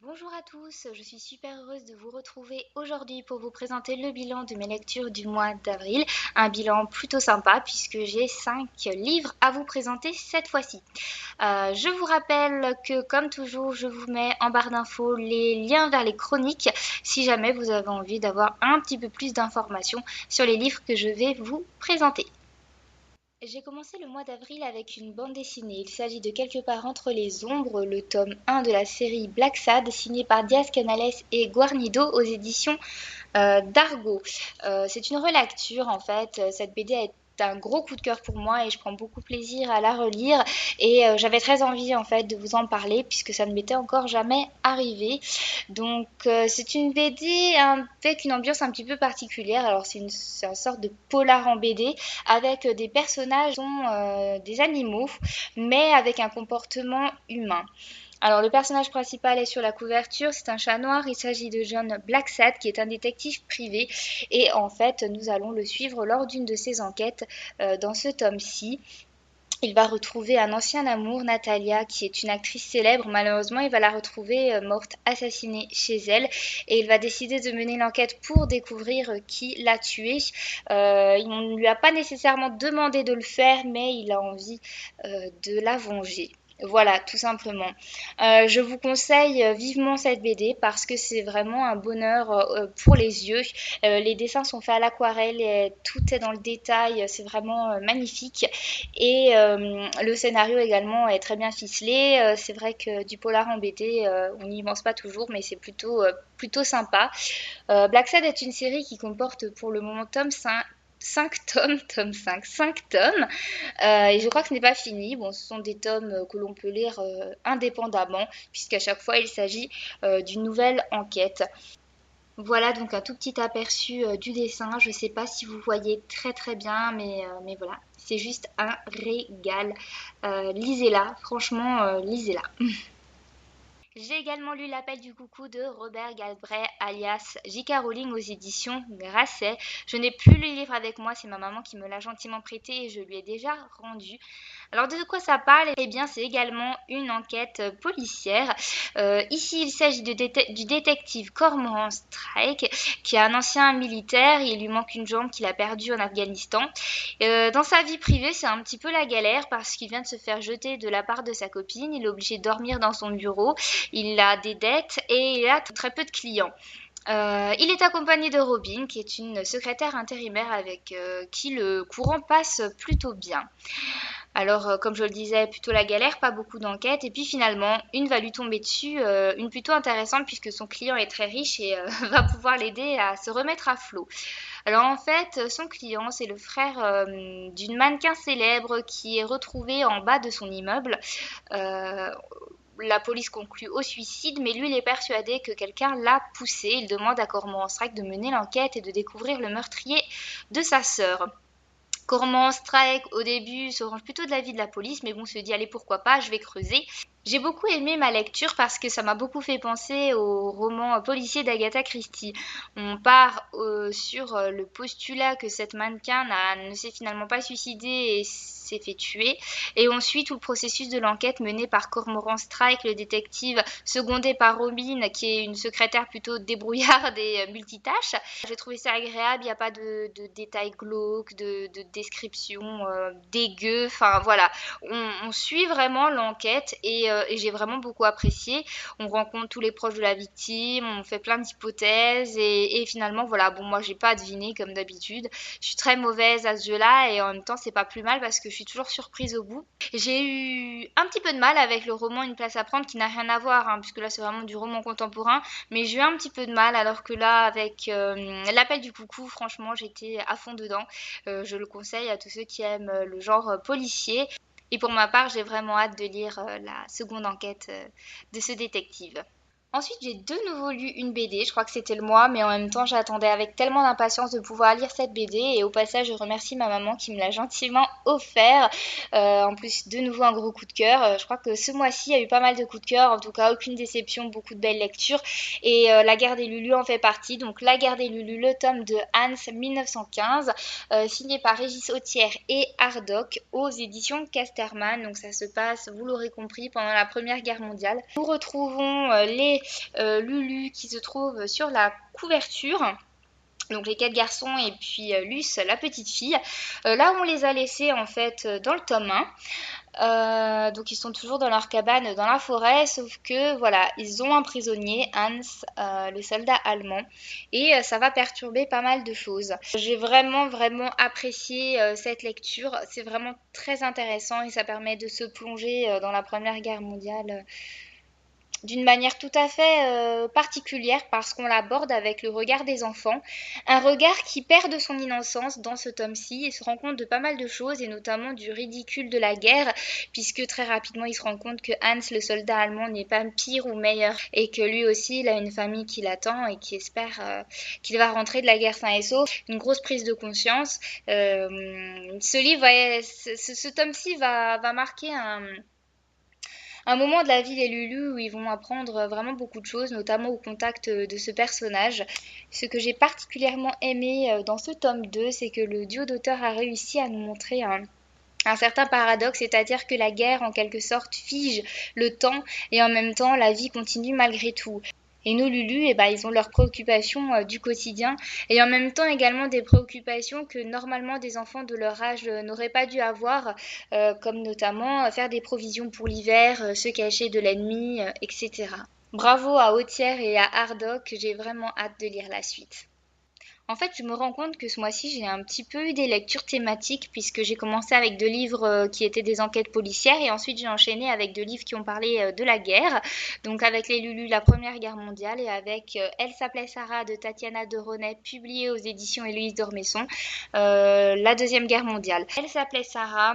Bonjour à tous, je suis super heureuse de vous retrouver aujourd'hui pour vous présenter le bilan de mes lectures du mois d'avril. Un bilan plutôt sympa puisque j'ai 5 livres à vous présenter cette fois-ci. Je vous rappelle que comme toujours, je vous mets en barre d'infos les liens vers les chroniques si jamais vous avez envie d'avoir un petit peu plus d'informations sur les livres que je vais vous présenter. J'ai commencé le mois d'avril avec une bande dessinée. Il s'agit de Quelque part entre les ombres, le tome 1 de la série Black Sad, signé par Diaz Canales et Guarnido aux éditions d'Argo. C'est une relecture en fait. Cette BD est un gros coup de cœur pour moi et je prends beaucoup plaisir à la relire et j'avais très envie en fait de vous en parler puisque ça ne m'était encore jamais arrivé. Donc c'est une BD avec une ambiance un petit peu particulière. Alors c'est une sorte de polar en BD avec des personnages qui sont des animaux mais avec un comportement humain. Alors le personnage principal est sur la couverture, c'est un chat noir, il s'agit de John Blacksad qui est un détective privé et en fait nous allons le suivre lors d'une de ses enquêtes dans ce tome-ci. Il va retrouver un ancien amour, Natalia, qui est une actrice célèbre. Malheureusement, il va la retrouver morte, assassinée chez elle. Et il va décider de mener l'enquête pour découvrir qui l'a tuée. On ne lui a pas nécessairement demandé de le faire, mais il a envie de la venger. Voilà, tout simplement. Je vous conseille vivement cette BD parce que c'est vraiment un bonheur pour les yeux. Les dessins sont faits à l'aquarelle et tout est dans le détail. C'est vraiment magnifique. Et le scénario également est très bien ficelé. C'est vrai que du polar en BD, on n'y pense pas toujours, mais c'est plutôt sympa. Black Sad est une série qui comporte pour le moment 5 tomes, tome 5 tomes, et je crois que ce n'est pas fini. Bon, ce sont des tomes que l'on peut lire indépendamment, puisqu'à chaque fois il s'agit d'une nouvelle enquête. Voilà donc un tout petit aperçu du dessin. Je ne sais pas si vous voyez très bien, mais voilà, c'est juste un régal. Lisez-la, franchement, lisez-la. J'ai également lu L'appel du coucou de Robert Galbraith alias J.K. Rowling aux éditions Grasset. Je n'ai plus le livre avec moi, c'est ma maman qui me l'a gentiment prêté et je lui ai déjà rendu. Alors de quoi ça parle? Eh bien c'est également une enquête policière. Ici il s'agit du détective Cormoran Strike qui est un ancien militaire, il lui manque une jambe qu'il a perdue en Afghanistan. Dans sa vie privée c'est un petit peu la galère parce qu'il vient de se faire jeter de la part de sa copine, il est obligé de dormir dans son bureau, il a des dettes et il a très peu de clients. Il est accompagné de Robin, qui est une secrétaire intérimaire avec qui le courant passe plutôt bien. Alors, comme je le disais, plutôt la galère, pas beaucoup d'enquêtes. Et puis finalement, une va lui tomber dessus, une plutôt intéressante puisque son client est très riche et va pouvoir l'aider à se remettre à flot. Alors en fait, son client, c'est le frère d'une mannequin célèbre qui est retrouvée en bas de son immeuble. Euh, la police conclut au suicide, mais lui, il est persuadé que quelqu'un l'a poussé. Il demande à Cormoran Strike de mener l'enquête et de découvrir le meurtrier de sa sœur. Cormoran Strike, au début, se range plutôt de l'avis de la police, mais bon, se dit, allez, pourquoi pas, je vais creuser. J'ai beaucoup aimé ma lecture parce que ça m'a beaucoup fait penser au roman policier d'Agatha Christie. On part sur le postulat que cette mannequin ne s'est finalement pas suicidée et s'est fait tuer. Et on suit tout le processus de l'enquête menée par Cormoran Strike, le détective, secondé par Robin, qui est une secrétaire plutôt débrouillarde et multitâche. J'ai trouvé ça agréable, il n'y a pas de détails glauques, de descriptions dégueu. Enfin voilà, on suit vraiment l'enquête et j'ai vraiment beaucoup apprécié. On rencontre tous les proches de la victime, on fait plein d'hypothèses et finalement voilà, bon moi j'ai pas deviné comme d'habitude. Je suis très mauvaise à ce jeu-là et en même temps c'est pas plus mal parce que je suis toujours surprise au bout. J'ai eu un petit peu de mal avec le roman Une place à prendre qui n'a rien à voir hein, puisque là c'est vraiment du roman contemporain, mais j'ai eu un petit peu de mal alors que là avec L'appel du coucou, franchement j'étais à fond dedans. Je le conseille à tous ceux qui aiment le genre policier. Et pour ma part, j'ai vraiment hâte de lire la seconde enquête de ce détective. Ensuite, j'ai de nouveau lu une BD, je crois que c'était le mois, mais en même temps, j'attendais avec tellement d'impatience de pouvoir lire cette BD. Et au passage, je remercie ma maman qui me l'a gentiment offert. En plus, de nouveau, un gros coup de cœur. Je crois que ce mois-ci, il y a eu pas mal de coups de cœur. En tout cas, aucune déception, beaucoup de belles lectures. Et La Guerre des Lulus en fait partie. Donc, La Guerre des Lulus, le tome de Hans 1915, signé par Régis Autière et Hardock aux éditions Casterman. Donc, ça se passe, vous l'aurez compris, pendant la Première Guerre mondiale. Nous retrouvons les Lulu qui se trouve sur la couverture. Donc les 4 garçons et puis Luce, la petite fille. Là où on les a laissés en fait dans le tome 1. Donc ils sont toujours dans leur cabane dans la forêt, sauf que voilà, ils ont un prisonnier, Hans, le soldat allemand, et ça va perturber pas mal de choses. J'ai vraiment apprécié cette lecture, c'est vraiment très intéressant et ça permet de se plonger dans la Première Guerre mondiale d'une manière tout à fait particulière parce qu'on l'aborde avec le regard des enfants, un regard qui perd de son innocence dans ce tome-ci et se rend compte de pas mal de choses et notamment du ridicule de la guerre puisque très rapidement il se rend compte que Hans le soldat allemand n'est pas pire ou meilleur et que lui aussi il a une famille qui l'attend et qui espère qu'il va rentrer de la guerre sain et sauf. Une grosse prise de conscience. Ce livre, ce tome-ci va marquer un moment de la vie des Lulu où ils vont apprendre vraiment beaucoup de choses, notamment au contact de ce personnage. Ce que j'ai particulièrement aimé dans ce tome 2, c'est que le duo d'auteurs a réussi à nous montrer un certain paradoxe, c'est-à-dire que la guerre, en quelque sorte, fige le temps et en même temps, la vie continue malgré tout. Et nos Lulu, eh ben, ils ont leurs préoccupations du quotidien et en même temps également des préoccupations que normalement des enfants de leur âge n'auraient pas dû avoir, comme notamment faire des provisions pour l'hiver, se cacher de l'ennemi, etc. Bravo à Autière et à Hardock, j'ai vraiment hâte de lire la suite. En fait, je me rends compte que ce mois-ci, j'ai un petit peu eu des lectures thématiques puisque j'ai commencé avec 2 livres qui étaient des enquêtes policières et ensuite j'ai enchaîné avec 2 livres qui ont parlé de la guerre. Donc avec les Lulu, la Première Guerre mondiale et avec Elle s'appelait Sarah de Tatiana de Ronet, publié aux éditions Héloïse d'Ormesson, la Deuxième Guerre mondiale. Elle s'appelait Sarah.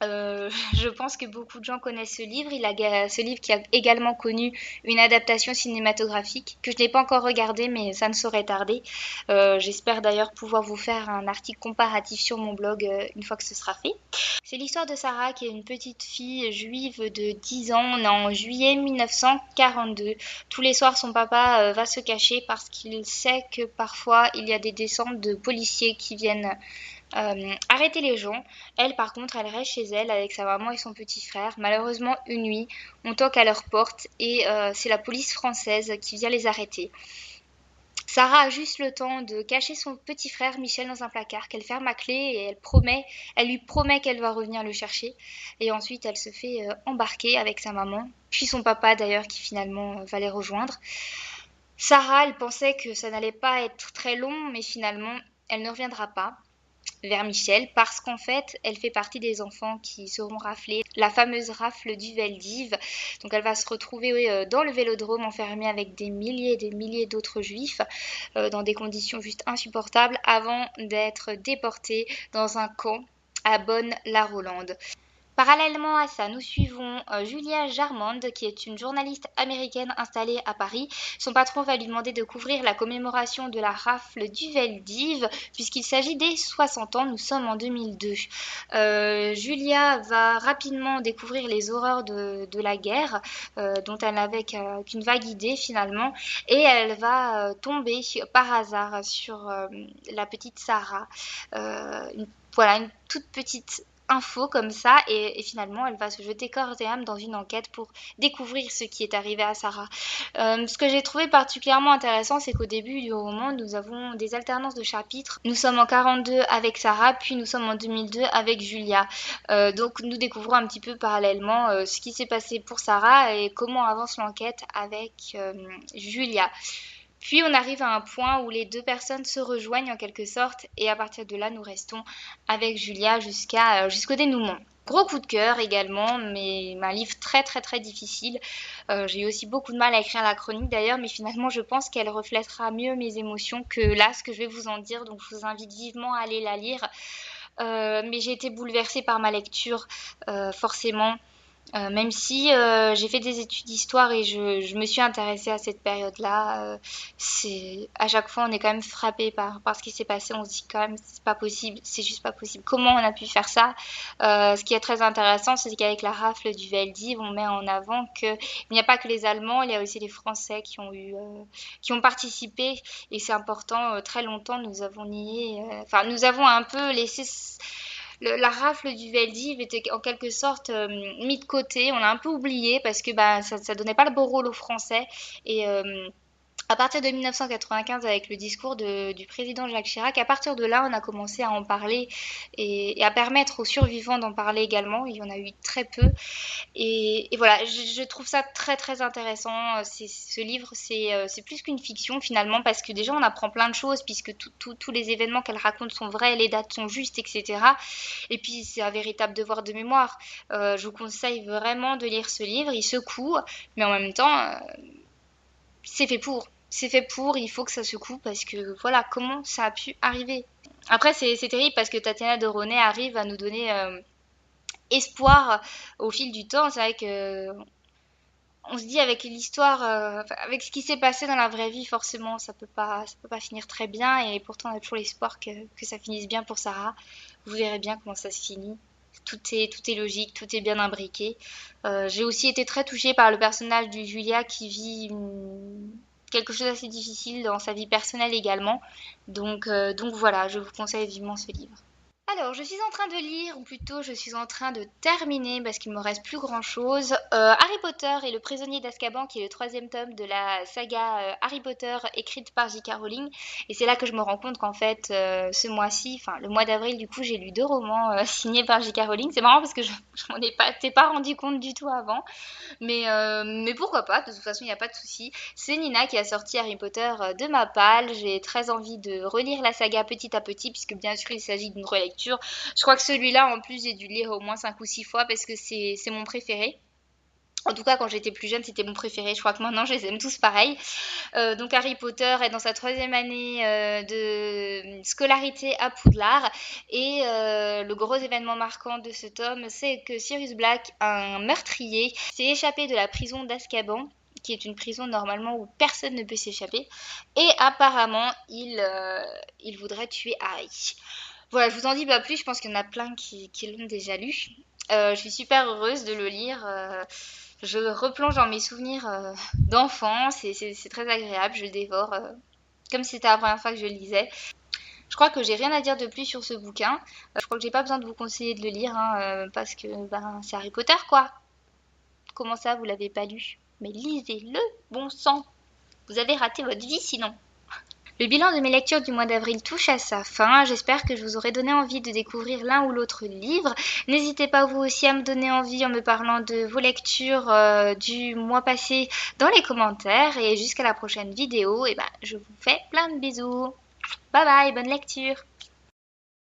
Je pense que beaucoup de gens connaissent ce livre. Ce livre qui a également connu une adaptation cinématographique que je n'ai pas encore regardée, mais ça ne saurait tarder. J'espère d'ailleurs pouvoir vous faire un article comparatif sur mon blog une fois que ce sera fait. C'est l'histoire de Sarah qui est une petite fille juive de 10 ans, née en juillet 1942. Tous les soirs, son papa va se cacher parce qu'il sait que parfois il y a des descentes de policiers qui viennent arrêter les gens. Elle, par contre, elle reste chez elle avec sa maman et son petit frère. Malheureusement, une nuit, on toque à leur porte et c'est la police française qui vient les arrêter. Sarah a juste le temps de cacher son petit frère Michel dans un placard qu'elle ferme à clé et elle lui promet qu'elle va revenir le chercher. Et ensuite, elle se fait embarquer avec sa maman, puis son papa d'ailleurs qui finalement va les rejoindre. Sarah, elle pensait que ça n'allait pas être très long, mais finalement, elle ne reviendra pas vers Michel parce qu'en fait, elle fait partie des enfants qui seront raflés, la fameuse rafle du Veldiv. Donc elle va se retrouver dans le vélodrome enfermée avec des milliers et des milliers d'autres juifs dans des conditions juste insupportables avant d'être déportée dans un camp à Bonne-la-Rolande. Parallèlement à ça, nous suivons Julia Jarmond, qui est une journaliste américaine installée à Paris. Son patron va lui demander de couvrir la commémoration de la rafle du Veldiv, puisqu'il s'agit des 60 ans, nous sommes en 2002. Julia va rapidement découvrir les horreurs de la guerre, dont elle n'avait qu'une vague idée finalement, et elle va tomber par hasard sur la petite Sarah. Voilà, une toute petite info comme ça et finalement elle va se jeter corps et âme dans une enquête pour découvrir ce qui est arrivé à Sarah. Ce que j'ai trouvé particulièrement intéressant, c'est qu'au début du roman nous avons des alternances de chapitres. Nous sommes en 42 avec Sarah, puis nous sommes en 2002 avec Julia. Donc nous découvrons un petit peu parallèlement ce qui s'est passé pour Sarah et comment avance l'enquête avec Julia. Puis on arrive à un point où les 2 personnes se rejoignent en quelque sorte et à partir de là nous restons avec Julia jusqu'au dénouement. Gros coup de cœur également, mais un livre très difficile. J'ai eu aussi beaucoup de mal à écrire la chronique d'ailleurs, mais finalement je pense qu'elle reflètera mieux mes émotions que là ce que je vais vous en dire, donc je vous invite vivement à aller la lire. Mais j'ai été bouleversée par ma lecture, forcément. Même si j'ai fait des études d'histoire et je me suis intéressée à cette période-là, à chaque fois on est quand même frappé par ce qui s'est passé. On se dit quand même c'est pas possible, c'est juste pas possible. Comment on a pu faire ça? Ce qui est très intéressant, c'est qu'avec la rafle du Veldiv, on met en avant qu'il n'y a pas que les Allemands, il y a aussi les Français qui ont participé et c'est important. Très longtemps nous avons nié, nous avons un peu laissé la rafle du Veldiv était en quelque sorte mis de côté. On l'a un peu oublié parce que bah, ça donnait pas le beau rôle aux Français. Et à partir de 1995, avec le discours du président Jacques Chirac, à partir de là, on a commencé à en parler et à permettre aux survivants d'en parler également. Il y en a eu très peu. Et voilà, je trouve ça très très intéressant. Ce livre, c'est plus qu'une fiction finalement, parce que déjà on apprend plein de choses, puisque tous les événements qu'elle raconte sont vrais, les dates sont justes, etc. Et puis c'est un véritable devoir de mémoire. Je vous conseille vraiment de lire ce livre. Il secoue, mais en même temps, c'est fait pour. C'est fait pour, il faut que ça secoue, parce que voilà, comment ça a pu arriver. Après, c'est terrible parce que Tatiana de Ronet arrive à nous donner espoir au fil du temps. C'est vrai que on se dit avec l'histoire, avec ce qui s'est passé dans la vraie vie, forcément, ça peut pas finir très bien. Et pourtant, on a toujours l'espoir que ça finisse bien pour Sarah. Vous verrez bien comment ça se finit. Tout est logique, tout est bien imbriqué. J'ai aussi été très touchée par le personnage de Julia qui vit quelque chose d'assez difficile dans sa vie personnelle également. Donc voilà, je vous conseille vivement ce livre. Alors, je suis en train de lire, ou plutôt je suis en train de terminer parce qu'il me reste plus grand-chose. Harry Potter et le prisonnier d'Azkaban, qui est le troisième tome de la saga Harry Potter écrite par J.K. Rowling. Et c'est là que je me rends compte qu'en fait, ce mois-ci, enfin le mois d'avril, du coup, j'ai lu 2 romans signés par J.K. Rowling. C'est marrant parce que je m'en ai pas rendu compte du tout avant. Mais pourquoi pas, de toute façon, il n'y a pas de souci. C'est Nina qui a sorti Harry Potter de ma palle. J'ai très envie de relire la saga petit à petit, puisque bien sûr, il s'agit d'une relecture. Je crois que celui-là, en plus, j'ai dû le lire au moins 5 ou 6 fois parce que c'est mon préféré. En tout cas, quand j'étais plus jeune, c'était mon préféré. Je crois que maintenant, je les aime tous pareil. Donc Harry Potter est dans sa troisième année de scolarité à Poudlard. Et le gros événement marquant de ce tome, c'est que Sirius Black, un meurtrier, s'est échappé de la prison d'Azkaban, qui est une prison normalement où personne ne peut s'échapper. Et apparemment, il voudrait tuer Harry. Voilà, je vous en dis pas plus, je pense qu'il y en a plein qui l'ont déjà lu. Je suis super heureuse de le lire. Je replonge dans mes souvenirs d'enfance et c'est très agréable, je le dévore comme si c'était la première fois que je le lisais. Je crois que j'ai rien à dire de plus sur ce bouquin. Je crois que j'ai pas besoin de vous conseiller de le lire hein, parce que ben, c'est Harry Potter quoi. Comment ça, vous l'avez pas lu? Mais lisez-le, bon sang. Vous avez raté votre vie sinon. Le bilan de mes lectures du mois d'avril touche à sa fin. J'espère que je vous aurai donné envie de découvrir l'un ou l'autre livre. N'hésitez pas vous aussi à me donner envie en me parlant de vos lectures du mois passé dans les commentaires. Et jusqu'à la prochaine vidéo, et ben, je vous fais plein de bisous. Bye bye, bonne lecture.